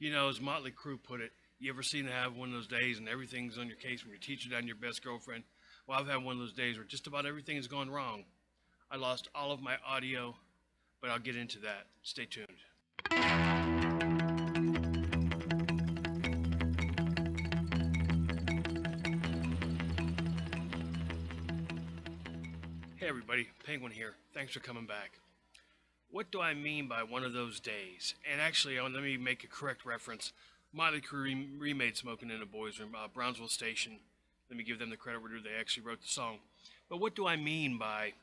You know, as Motley Crue put it, you ever seem to have one of those days and everything's on your case from your teacher down to your best girlfriend? Well, I've had one of those days where just about everything has gone wrong. I lost all of my audio, but I'll get into that. Stay tuned. Hey everybody, Penguin here. Thanks for coming back. What do I mean by one of those days? And actually, let me make a correct reference. Motley Crue remade Smoking in the Boys Room, Brownsville Station. Let me give them the credit where they actually wrote the song. But what do I mean by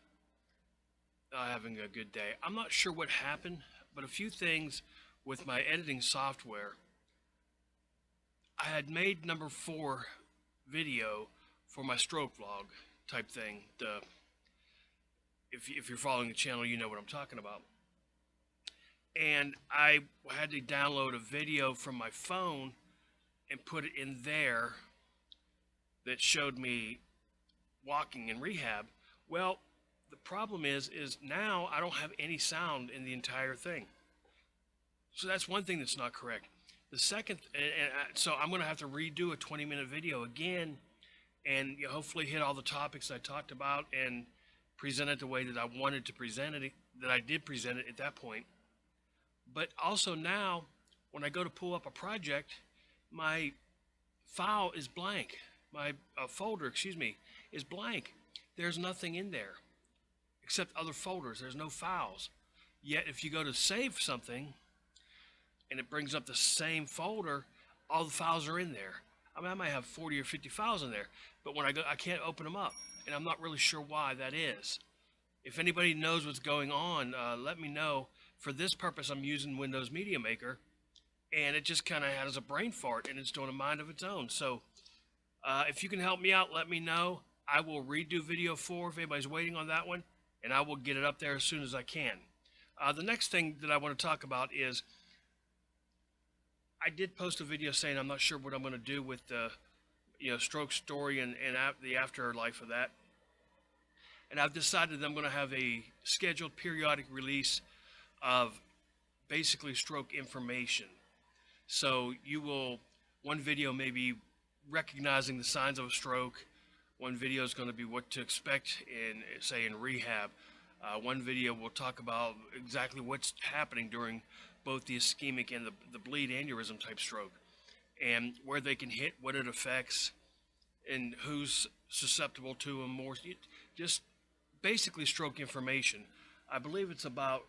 having a good day? I'm not sure what happened, but a few things with my editing software. I had made number 4 video for my stroke vlog type thing. If you're following the channel, you know what I'm talking about. And I had to download a video from my phone and put it in there that showed me walking in rehab. Well, the problem is now I don't have any sound in the entire thing. So that's one thing that's not correct. The second, so I'm going to have to redo a 20-minute video again and hopefully hit all the topics I talked about and present it the way that I wanted to present it, that I did present it at that point. But also now, when I go to pull up a project, my file is blank. My folder, is blank. There's nothing in there except other folders. There's no files. Yet if you go to save something and it brings up the same folder, all the files are in there. I mean, I might have 40 or 50 files in there, but when I go, I can't open them up, and I'm not really sure why that is. If anybody knows what's going on, let me know. For this purpose, I'm using Windows Media Maker, and it just kind of has a brain fart, and it's doing a mind of its own. So if you can help me out, let me know. I will redo video 4 if anybody's waiting on that one, and I will get it up there as soon as I can. The next thing that I want to talk about is I did post a video saying I'm not sure what I'm going to do with the stroke story and the afterlife of that. And I've decided that I'm going to have a scheduled periodic release of basically stroke information. So one video may be recognizing the signs of a stroke. One video is going to be what to expect in rehab. One video will talk about exactly what's happening during both the ischemic and the bleed aneurysm type stroke, and where they can hit, what it affects, and who's susceptible to them more. Just basically stroke information. I believe it's about,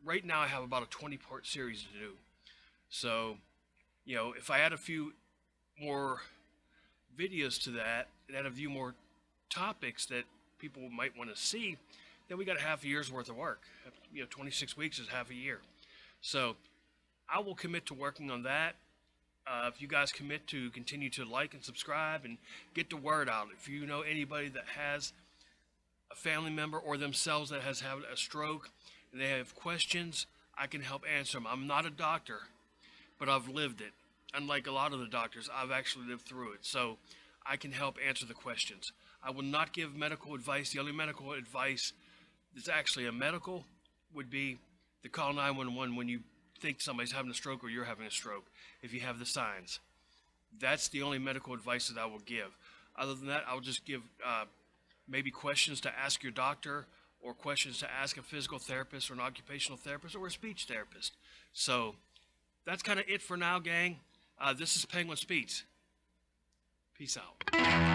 right now I have about a 20-part series to do. So, if I add a few more videos to that, and add a few more topics that people might want to see, then we got a half a year's worth of work. 26 weeks is half a year. So I will commit to working on that. If you guys commit to continue to like and subscribe and get the word out. If you know anybody that has a family member or themselves that has had a stroke and they have questions, I can help answer them. I'm not a doctor, but I've lived it. Unlike a lot of the doctors, I've actually lived through it. So I can help answer the questions. I will not give medical advice. The only medical advice that's actually a medical would be to call 911 when you think somebody's having a stroke or you're having a stroke, if you have the signs. That's the only medical advice that I will give. Other than that, I'll just give maybe questions to ask your doctor, or questions to ask a physical therapist or an occupational therapist or a speech therapist. So that's kind of it for now, gang. This is Penguin Speaks. Peace out.